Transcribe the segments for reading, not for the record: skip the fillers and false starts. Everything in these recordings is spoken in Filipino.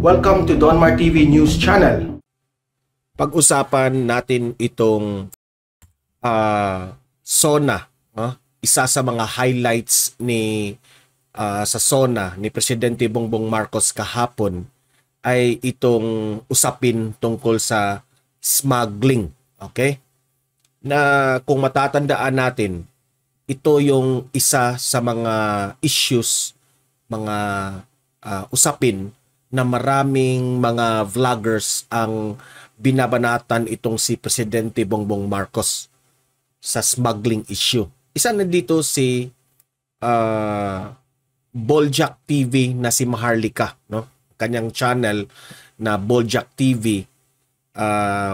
Welcome to Donmar TV News Channel. Pag-usapan natin itong SONA, isa sa mga highlights sa SONA ni Presidente Bongbong Marcos kahapon ay itong usapin tungkol sa smuggling. Okay? Na kung matatandaan natin, ito yung isa sa mga issues, mga usapin na maraming mga vloggers ang binabanatan itong si Presidente Bongbong Marcos sa smuggling issue. Isa na dito si Boljak TV na si Maharlika, no? Kanyang channel na Boljak TV,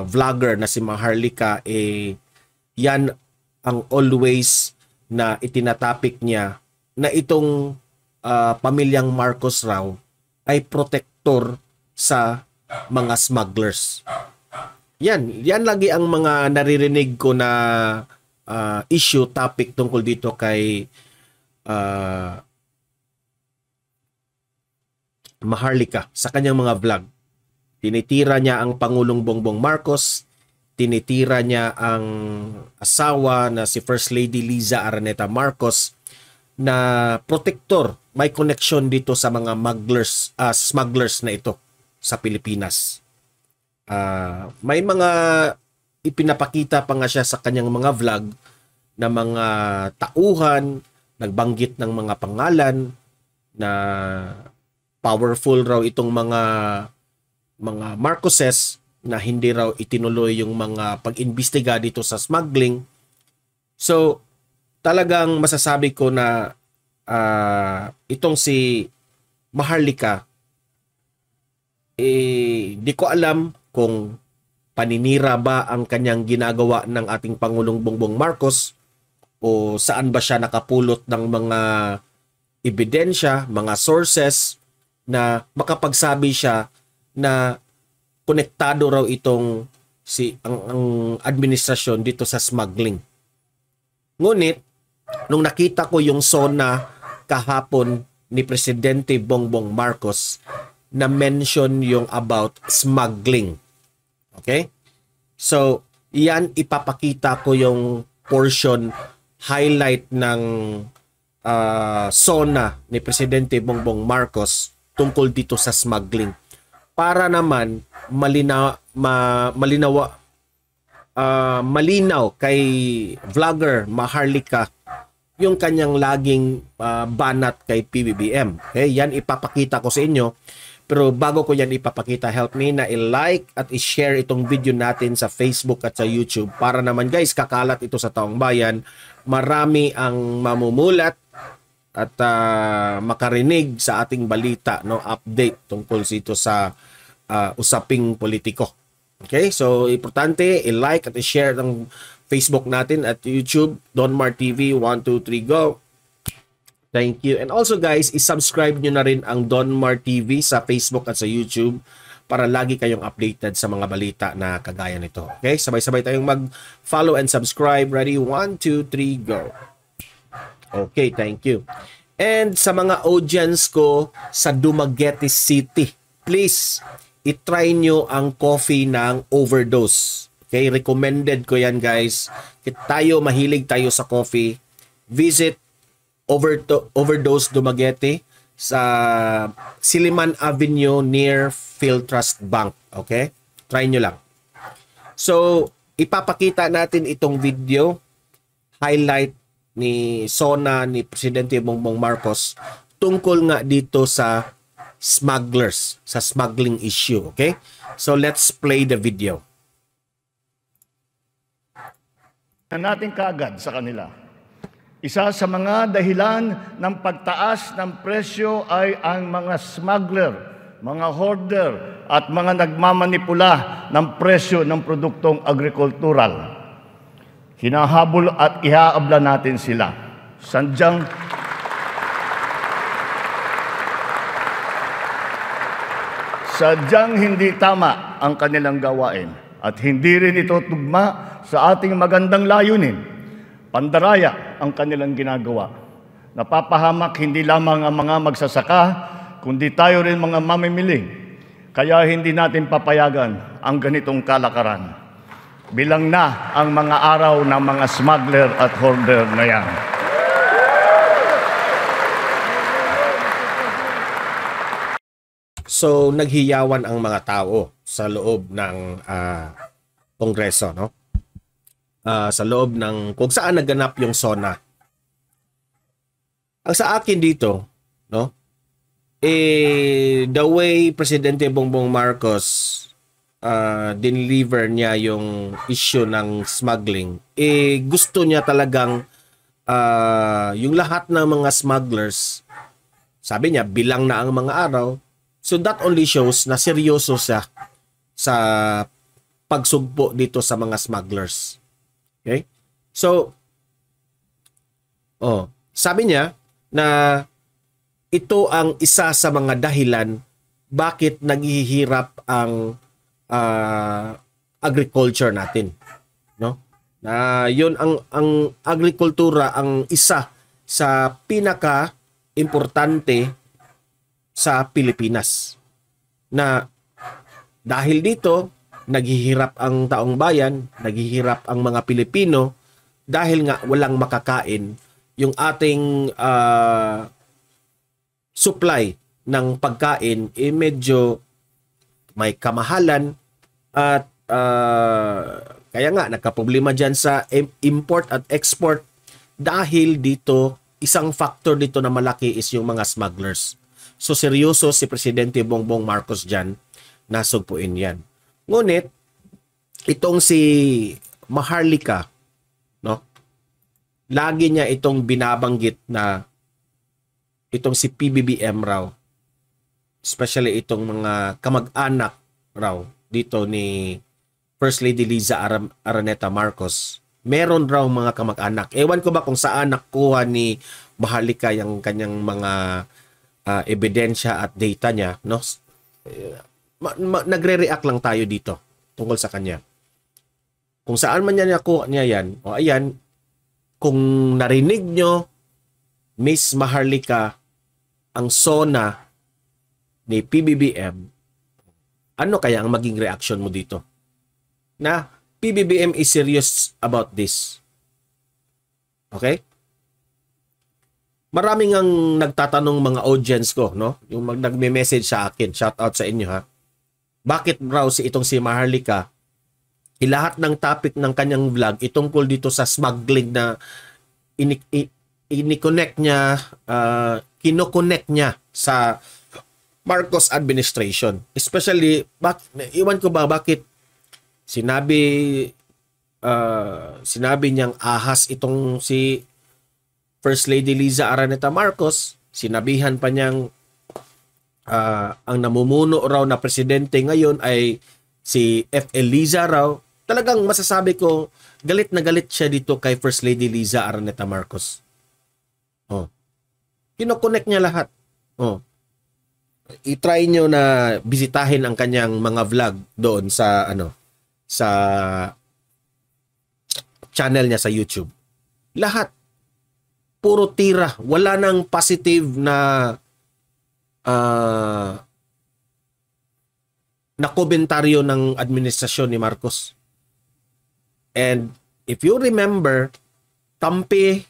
vlogger na si Maharlika, yan ang always na itinatapik niya na itong pamilyang Marcos raw ay protector sa mga smugglers. Yan lagi ang mga naririnig ko na issue, topic tungkol dito kay Maharlika sa kanyang mga vlog. Tinitira niya ang Pangulong Bongbong Marcos, tinitira niya ang asawa na si First Lady Liza Araneta Marcos na protector, may connection dito sa mga smugglers na ito sa Pilipinas. May mga ipinapakita pa nga siya sa kanyang mga vlog na mga tauhan, nagbanggit ng mga pangalan na powerful raw itong mga Marcoses na hindi raw itinuloy yung mga pag-imbestiga dito sa smuggling. So, talagang masasabi ko na itong si Maharlika, di ko alam kung paninira ba ang kanyang ginagawa ng ating Pangulong Bongbong Marcos o saan ba siya nakapulot ng mga ebidensya, mga sources na makapagsabi siya na konektado raw itong ang administrasyon dito sa smuggling. Ngunit, nung nakita ko yung SONA kahapon ni Presidente Bongbong Marcos, na mention yung about smuggling. Okay? So, yan ipapakita ko yung portion, highlight ng SONA ni Presidente Bongbong Marcos tungkol dito sa smuggling. Para naman malinaw kay vlogger Maharlika yung kanyang laging banat kay PBBM. Okay? Yan ipapakita ko sa inyo. Pero bago ko yan ipapakita, help me na i-like at i-share itong video natin sa Facebook at sa YouTube para naman guys, kakalat ito sa taong bayan. Marami ang mamumulat at makarinig sa ating balita, no, update tungkol dito sa usaping politiko. Okay? So, importante, i-like at i-share ng Facebook natin at YouTube, Donmar TV 123 Go. Thank you. And also guys, i-subscribe nyo na rin ang Donmar TV sa Facebook at sa YouTube para lagi kayong updated sa mga balita na kagaya nito. Okay? Sabay-sabay tayong mag-follow and subscribe. Ready? 1, 2, 3, go. Okay, thank you. And sa mga audience ko sa Dumaguete City, please, i-try nyo ang coffee ng Overdose. Okay, recommended ko yan guys. Mahilig tayo sa coffee. Visit Overdose Dumaguete sa Siliman Avenue near Philtrust Bank. Okay? Try nyo lang. So, ipapakita natin itong video. Highlight ni SONA ni Presidente Bongbong Marcos tungkol nga dito sa smugglers, sa smuggling issue. Okay? So, let's play the video. Natin kaagad sa kanila. Isa sa mga dahilan ng pagtaas ng presyo ay ang mga smuggler, mga hoarder at mga nagmamanipula ng presyo ng produktong agrikultural. Hinahabol at ihaabla natin sila. Sadyang hindi tama ang kanilang gawain at hindi rin ito tugma sa ating magandang layunin. Pandaraya ang kanilang ginagawa. Napapahamak hindi lamang ang mga magsasaka, kundi tayo rin mga mamimili. Kaya hindi natin papayagan ang ganitong kalakaran. Bilang na ang mga araw ng mga smuggler at hoarder na yan. So, naghiyawan ang mga tao sa loob ng Kongreso, no? Sa loob ng kung saan naganap yung SONA. Ang sa akin dito, no? The way Presidente Bongbong Marcos deliver niya yung issue ng smuggling, gusto niya talagang yung lahat ng mga smugglers, sabi niya, bilang na ang mga araw. So that only shows na seryoso siya sa pagsugpo dito sa mga smugglers. Okay? So, sabi niya na ito ang isa sa mga dahilan bakit naghihirap ang agriculture natin, no? Na yun ang agrikultura ang isa sa pinaka importante sa Pilipinas, na dahil dito naghihirap ang taong bayan, naghihirap ang mga Pilipino dahil nga walang makakain. Yung ating supply ng pagkain medyo may kamahalan at kaya nga nagkaproblema dyan sa import at export dahil dito isang factor dito na malaki is yung mga smugglers. So seryoso si Presidente Bongbong Marcos dyan, nasugpuin yan. Ngunit itong si Maharlika, no? Lagi niya itong binabanggit na itong si PBBM raw, especially itong mga kamag-anak raw dito ni First Lady Liza Araneta Marcos, meron raw mga kamag-anak. Ewan ko ba kung saan nakuha ni Maharlika yung kanyang mga ebidensya at data niya, no? Nagre-react lang tayo dito tungkol sa kanya. Kung saan man niya nakuha niya yan, o ayan, kung narinig nyo, Miss Maharlika, ang SONA ni PBBM, ano kaya ang maging reaction mo dito? Na PBBM is serious about this. Okay? Maraming ang nagtatanong mga audience ko, no? Yung nagme-message sa akin, shout out sa inyo ha. Bakit raw itong si Maharlika, lahat ng topic ng kanyang vlog itungkol dito sa smuggling na ini-connect niya, kinoconnect niya sa Marcos administration. Especially, iwan ko ba bakit sinabi niyang ahas itong si First Lady Liza Araneta Marcos, sinabihan pa niyang ang namumuno raw na presidente ngayon ay si F.L. Liza raw. Talagang masasabi ko, galit na galit siya dito kay First Lady Liza Araneta Marcos. Kinoconnect niya lahat. I-try nyo na bisitahin ang kanyang mga vlog doon sa sa channel niya sa YouTube. Lahat puro tira, wala nang positive na komentaryo ng administrasyon ni Marcos. And if you remember, kampi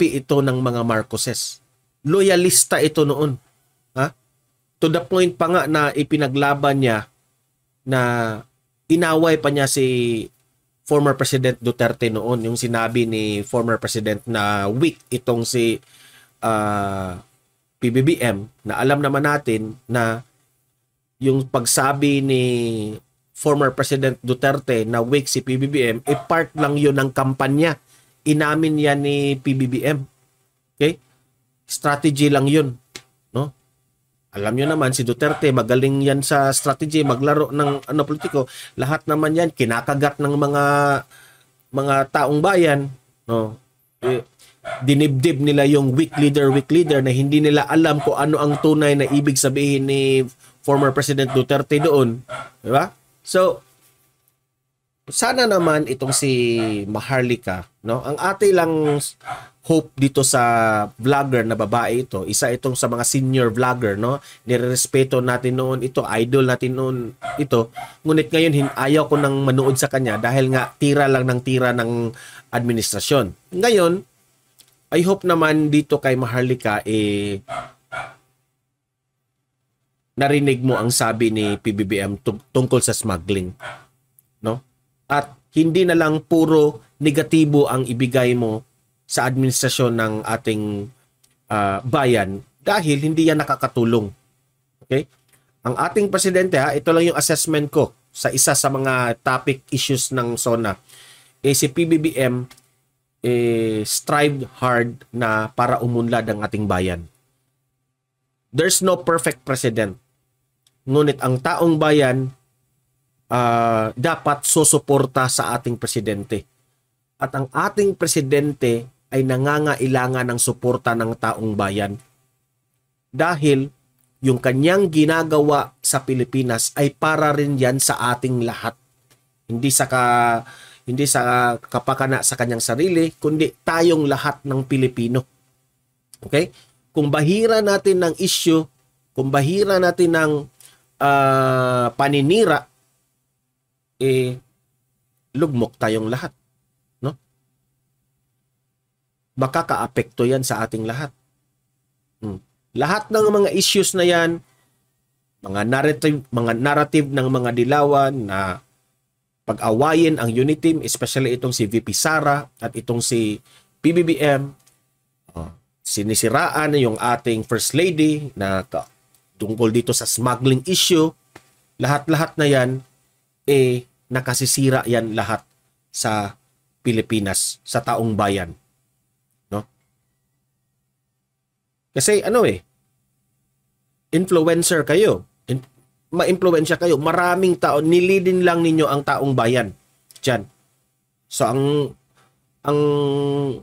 ito ng mga Marcoses. Loyalista ito noon. Ha? To the point pa nga na ipinaglaban niya, na inaway pa niya si former President Duterte noon, yung sinabi ni former President na weak itong si PBBM, na alam naman natin na yung pagsabi ni former President Duterte na weak si PBBM, part lang yun ng kampanya. Inamin yan ni PBBM. Okay? Strategy lang yun. No? Alam nyo naman, si Duterte, magaling yan sa strategy, maglaro ng politiko. Lahat naman yan, kinakagat ng mga taong bayan. No? Dinibdib nila yung weak leader na hindi nila alam kung ano ang tunay na ibig sabihin ni former President Duterte doon. Diba? So, sana naman itong si Maharlika, no? Ang ate lang hope dito sa vlogger na babae ito, isa itong sa mga senior vlogger, no? Nirerespeto natin noon ito, idol natin noon ito. Ngunit ngayon ayaw ko nang manood sa kanya dahil nga tira ng administrasyon. Ngayon, I hope naman dito kay Maharlika narinig mo ang sabi ni PBBM tungkol sa smuggling, no? At hindi na lang puro negatibo ang ibigay mo sa administrasyon ng ating bayan dahil hindi yan nakakatulong. Okay? Ang ating presidente, ito lang yung assessment ko sa isa sa mga topic issues ng SONA. Si PBBM strived hard na para umunlad ang ating bayan. There's no perfect president. Ngunit ang taong bayan dapat susuporta sa ating presidente. At ang ating presidente ay nangangailangan ng suporta ng taong bayan. Dahil yung kanyang ginagawa sa Pilipinas ay para rin yan sa ating lahat. Hindi sa kapakana sa kanyang sarili, kundi tayong lahat ng Pilipino. Okay? Kung bahira natin ng issue, kung bahira natin ng paninira, lugmok tayong lahat. No? Makakaapekto yan sa ating lahat. Lahat ng mga issues na yan, mga narrative ng mga dilawan na pag-awayin ang unity team, especially itong si VP Sara at itong si PBBM, sinisiraan yung ating First Lady na tungkol dito sa smuggling issue, lahat-lahat na yan, nakasisira yan lahat sa Pilipinas, sa taong bayan. No? Kasi influencer kayo. Ma-influensya kayo. Maraming tao, nilidin lang ninyo ang taong bayan. Diyan. So, ang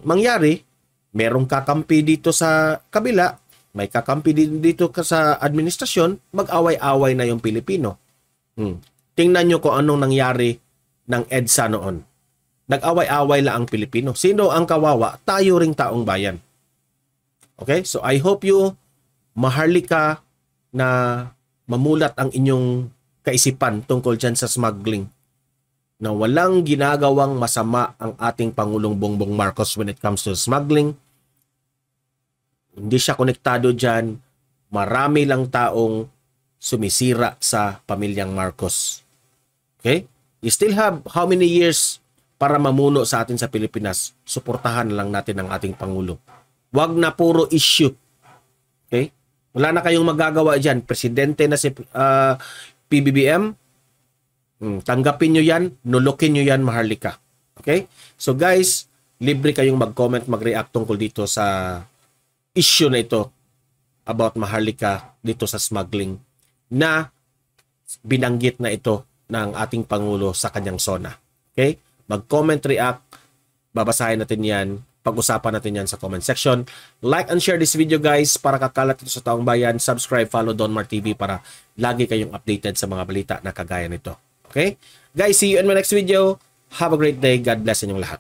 mangyari, merong kakampi dito sa kabila, may kakampi dito sa administrasyon, mag-away-away na yung Pilipino. Tingnan nyo kung anong nangyari ng EDSA noon. Nag-away-away lang ang Pilipino. Sino ang kawawa? Tayo ring taong bayan. Okay? So, I hope you, Maharlika, na mamulat ang inyong kaisipan tungkol dyan sa smuggling. Na walang ginagawang masama ang ating Pangulong Bongbong Marcos when it comes to smuggling. Hindi siya konektado dyan. Marami lang taong sumisira sa pamilyang Marcos. Okay? You still have how many years para mamuno sa atin sa Pilipinas? Suportahan lang natin ang ating Pangulo. Wag na puro issue. Okay? Wala na kayong magagawa dyan. Presidente na si PBBM. Tanggapin nyo yan. Nulukin nyo yan, Maharlika. Okay? So guys, libre kayong mag-comment, mag-react tungkol dito sa issue na ito about Maharlika dito sa smuggling na binanggit na ito ng ating Pangulo sa kanyang SONA. Okay? Mag-comment, react. Babasahin natin yan. Pag-usapan natin yan sa comment section. Like and share this video guys para kakalat ito sa taong bayan. Subscribe, follow Donmar TV para lagi kayong updated sa mga balita na kagaya nito. Okay? Guys, see you in my next video. Have a great day. God bless inyong lahat.